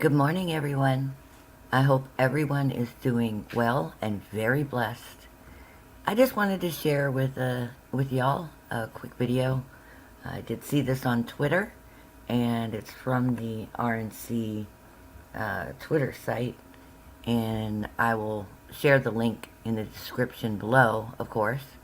Good morning, everyone. I hope everyone is doing well and very blessed. I just wanted to share with y'all a quick video. I did see this on Twitter, and it's from the RNC Twitter site, and I will share the link in the description below, of course.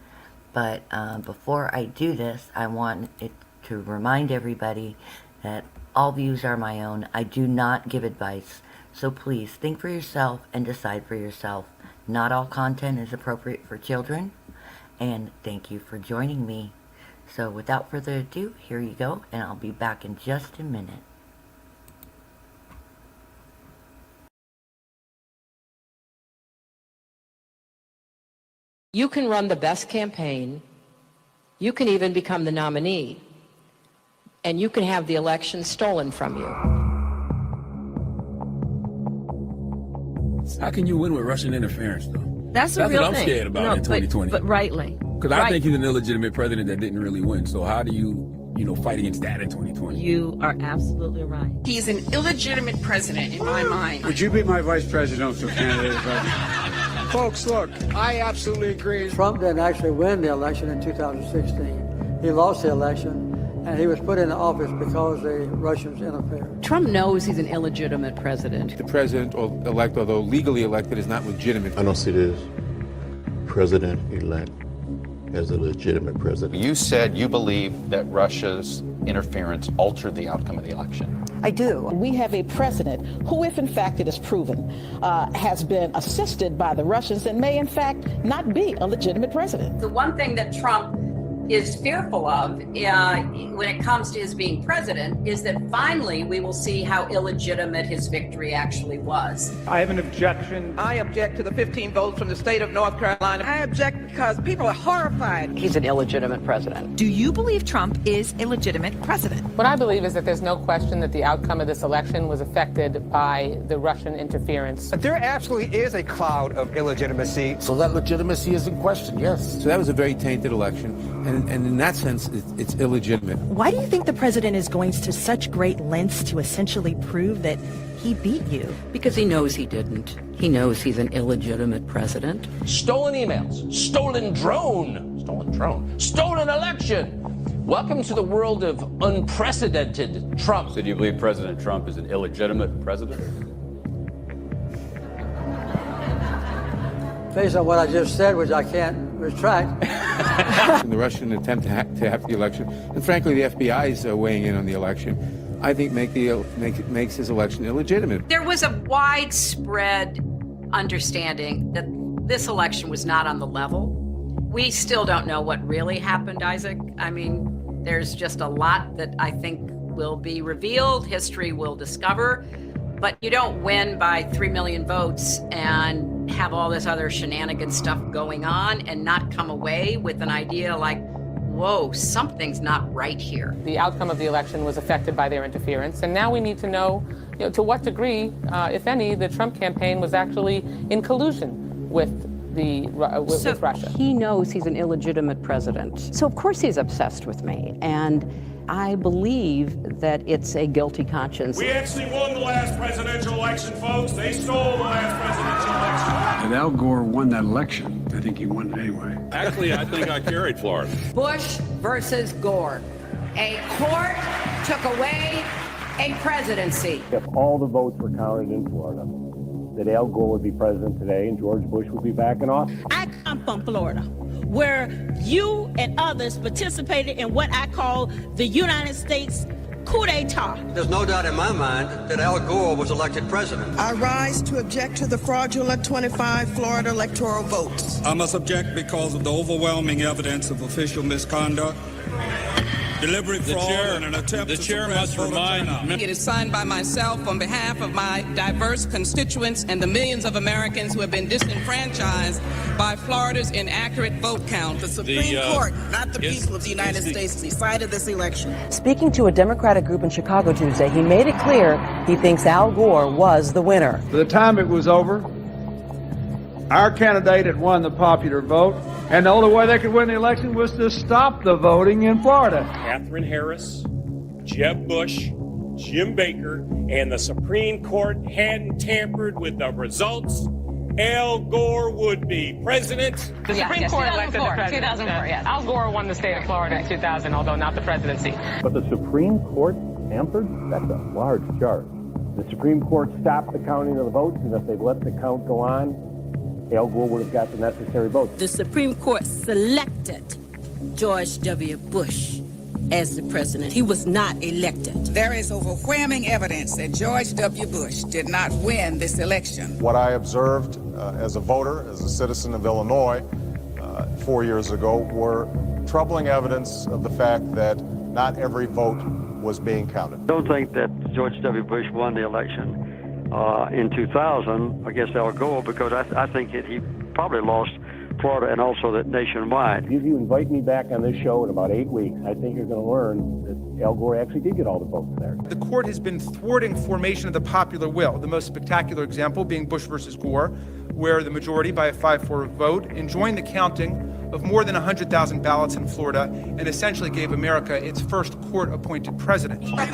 But before I do this, I want it to remind everybody that all views are my own. I do not give advice. So please think for yourself and decide for yourself. Not all content is appropriate for children. And thank you for joining me. So without further ado, here you go, and I'll be back in just a minute. You can run the best campaign. You can even become the nominee. And you can have the election stolen from you. How can you win with Russian interference, though? That's a real what I'm thing. scared about in 2020. But rightly. Because I think he's an illegitimate president that didn't really win. So how do you fight against that in 2020? You are absolutely right. He's an illegitimate president in my mind. Would you be my vice presidential candidate? Folks, look, I absolutely agree. Trump didn't actually win the election in 2016. He lost the election, and he was put into office because the Russians interfered. Trump knows he's an illegitimate president. The president-elect, although legally elected, is not legitimate. I don't see this president-elect as a legitimate president. You said you believe that Russia's interference altered the outcome of the election. I do. We have a president who, if in fact it is proven, has been assisted by the Russians and may in fact not be a legitimate president. The one thing that Trump is fearful of when it comes to his being president is that finally we will see how illegitimate his victory actually was. I have an objection. I object to the 15 votes from the state of North Carolina. I object because people are horrified. He's an illegitimate president. Do you believe Trump is a legitimate president? What I believe is that there's no question that the outcome of this election was affected by the Russian interference. There absolutely is a cloud of illegitimacy. So that legitimacy is in question, yes. So that was a very tainted election. And in that sense, it's illegitimate. Why do you think the president is going to such great lengths to essentially prove that he beat you? Because he knows he didn't. He knows he's an illegitimate president. Stolen emails, stolen drone, stolen election. Welcome to the world of unprecedented Trump. So do you believe President Trump is an illegitimate president? Based on what I just said, which I can't retract. The Russian attempt to have the election, and frankly, the FBI is weighing in on the election, I think makes his election illegitimate. There was a widespread understanding that this election was not on the level. We still don't know what really happened, Isaac. I mean, there's just a lot that I think will be revealed, history will discover, but you don't win by 3 million votes and have all this other shenanigan stuff going on and not come away with an idea like, whoa, something's not right here. The outcome of the election was affected by their interference, and now we need to know, to what degree, if any, the Trump campaign was actually in collusion with with Russia. He knows he's an illegitimate president. So of course he's obsessed with me. And I believe that it's a guilty conscience. We actually won the last presidential election, folks. They stole the last presidential election. If Al Gore won that election, I think he won it anyway. Actually, I think I carried Florida. Bush versus Gore. A court took away a presidency. If all the votes were counted in Florida, that Al Gore would be president today and George Bush would be back in office. I come from Florida, where you and others participated in what I call the United States coup d'etat. There's no doubt in my mind that Al Gore was elected president. I rise to object to the fraudulent 25 Florida electoral votes. I must object because of the overwhelming evidence of official misconduct, deliberate fraud, and an attempt to suppress voter turnout. It is signed by myself on behalf of my diverse constituents and the millions of Americans who have been disenfranchised by Florida's inaccurate vote count. The Supreme Court, not the people of the United States, decided this election. Speaking to a Democratic group in Chicago Tuesday, he made it clear he thinks Al Gore was the winner. By the time it was over, our candidate had won the popular vote, and the only way they could win the election was to stop the voting in Florida. Katherine Harris, Jeb Bush, Jim Baker and the Supreme Court hadn't tampered with the results, Al Gore would be president. The Supreme Court elected the president. 2004, yes. Al Gore won the state of Florida in 2000, although not the presidency. But the Supreme Court tampered? That's a large charge. The Supreme Court stopped the counting of the votes, and if they'd let the count go on, Al Gore would have got the necessary votes. The Supreme Court selected George W. Bush as the president. He was not elected. There is overwhelming evidence that George W. Bush did not win this election. What I observed as a voter, as a citizen of Illinois 4 years ago, were troubling evidence of the fact that not every vote was being counted. I don't think that George W. Bush won the election in 2000 against Al Gore, because I think he probably lost Florida and also that nationwide. If you invite me back on this show in about 8 weeks, I think you're going to learn that Al Gore actually did get all the votes there. The court has been thwarting formation of the popular will, the most spectacular example being Bush versus Gore, where the majority, by a 5-4 vote, enjoined the counting of more than 100,000 ballots in Florida and essentially gave America its first court-appointed president. I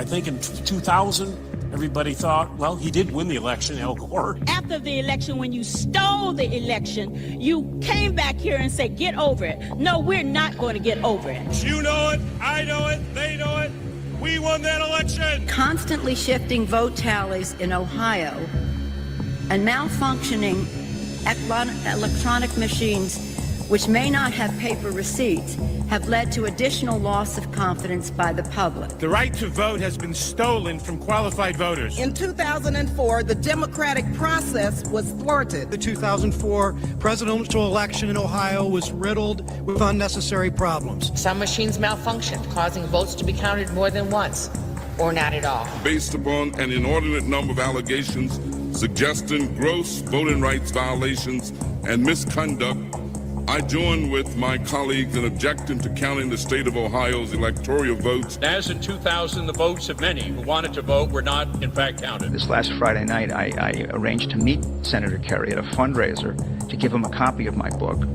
think in 2000, everybody thought, well, he did win the election, Al Gore. After the election, when you stole the election, you came back here and said, get over it. No, we're not going to get over it. You know it, I know it, they know it. We won that election. Constantly shifting vote tallies in Ohio and malfunctioning electronic machines, which may not have paper receipts, have led to additional loss of confidence by the public. The right to vote has been stolen from qualified voters. In 2004, the democratic process was thwarted. The 2004 presidential election in Ohio was riddled with unnecessary problems. Some machines malfunctioned, causing votes to be counted more than once, or not at all. Based upon an inordinate number of allegations suggesting gross voting rights violations and misconduct, I join with my colleagues in objecting to counting the state of Ohio's electoral votes. As in 2000, the votes of many who wanted to vote were not, in fact, counted. This last Friday night, I arranged to meet Senator Kerry at a fundraiser to give him a copy of my book.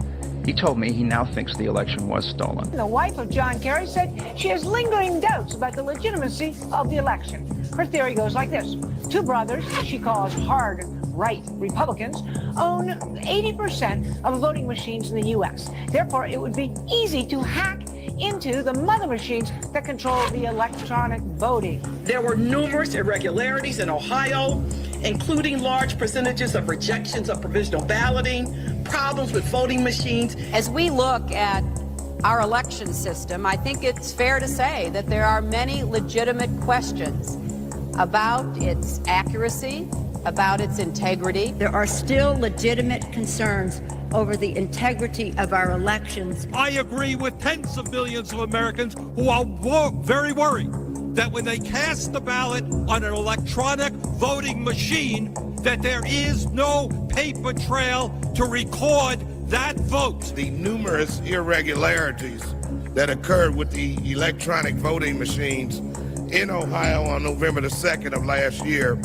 He told me he now thinks the election was stolen. The wife of John Kerry said she has lingering doubts about the legitimacy of the election. Her theory goes like this. Two brothers, she calls hard right Republicans, own 80% of the voting machines in the U.S. Therefore, it would be easy to hack into the mother machines that control the electronic voting. There were numerous irregularities in Ohio, including large percentages of rejections of provisional balloting, problems with voting machines. As we look at our election system, I think it's fair to say that there are many legitimate questions about its accuracy, about its integrity. There are still legitimate concerns over the integrity of our elections. I agree with tens of millions of Americans who are very worried that when they cast the ballot on an electronic voting machine, that there is no paper trail to record that vote. The numerous irregularities that occurred with the electronic voting machines in Ohio on November the 2nd of last year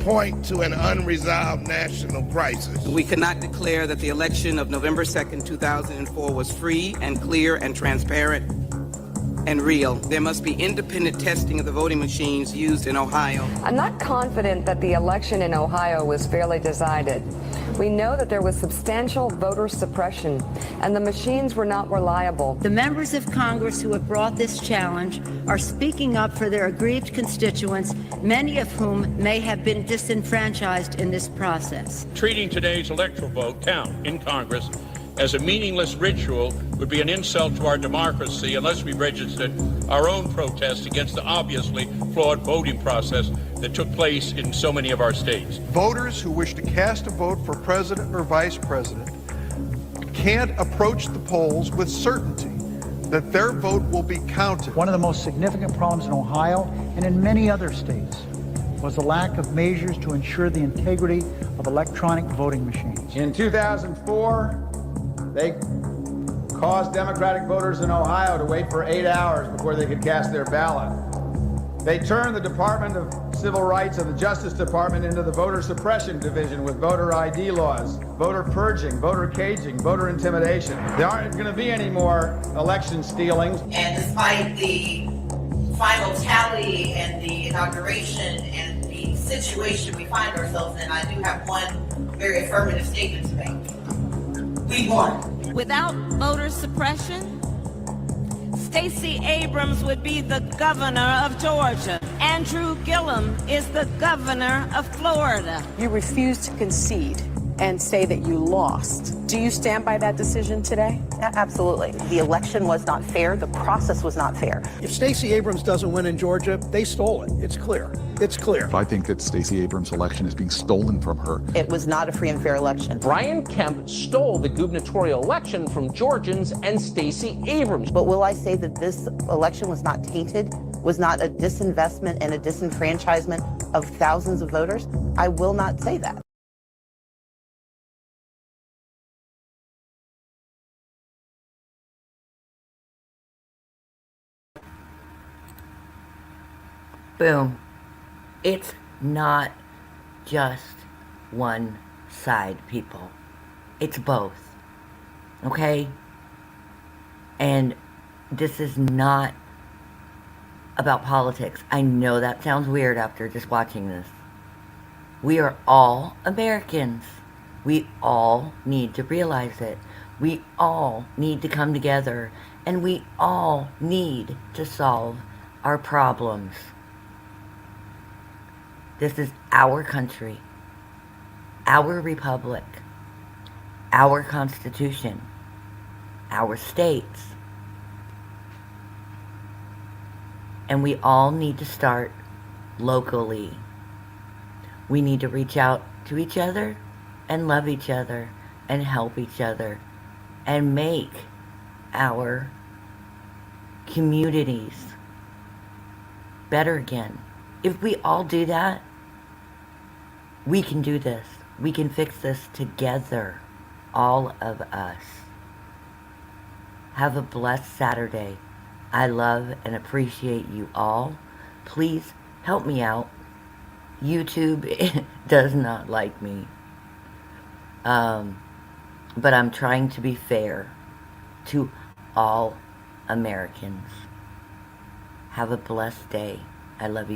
point to an unresolved national crisis. We cannot declare that the election of November 2nd, 2004 was free and clear and transparent and real. There must be independent testing of the voting machines used in Ohio. I'm not confident that the election in Ohio was fairly decided. We know that there was substantial voter suppression and the machines were not reliable. The members of Congress who have brought this challenge are speaking up for their aggrieved constituents, many of whom may have been disenfranchised in this process. Treating today's electoral vote count in Congress as a meaningless ritual would be an insult to our democracy unless we registered our own protest against the obviously flawed voting process that took place in so many of our states. Voters who wish to cast a vote for president or vice president can't approach the polls with certainty that their vote will be counted. One of the most significant problems in Ohio and in many other states was the lack of measures to ensure the integrity of electronic voting machines. In 2004, they caused Democratic voters in Ohio to wait for 8 hours before they could cast their ballot. They turned the Department of civil rights of the Justice Department into the voter suppression division with voter ID laws, voter purging, voter caging, voter intimidation. There aren't going to be any more election stealings. And despite the final tally and the inauguration and the situation we find ourselves in, I do have one very affirmative statement to make. We won. Without voter suppression, Stacey Abrams would be the governor of Georgia. Andrew Gillum is the governor of Florida. You refused to concede and say that you lost. Do you stand by that decision today? Absolutely. The election was not fair. The process was not fair. If Stacey Abrams doesn't win in Georgia, they stole it. It's clear. It's clear. I think that Stacey Abrams' election is being stolen from her. It was not a free and fair election. Brian Kemp stole the gubernatorial election from Georgians and Stacey Abrams. But will I say that this election was not tainted, was not a disinvestment and a disenfranchisement of thousands of voters? I will not say that. Boom. It's not just one side, people. It's both. Okay? And this is not about politics. I know that sounds weird after just watching this. We are all Americans. We all need to realize it. We all need to come together, and we all need to solve our problems. This is our country, our republic, our Constitution, our states. And we all need to start locally. We need to reach out to each other and love each other and help each other and make our communities better again. If we all do that, we can do this. We can fix this together, all of us. Have a blessed Saturday. I love and appreciate you all. Please help me out. YouTube does not like me. But I'm trying to be fair to all Americans. Have a blessed day. I love you.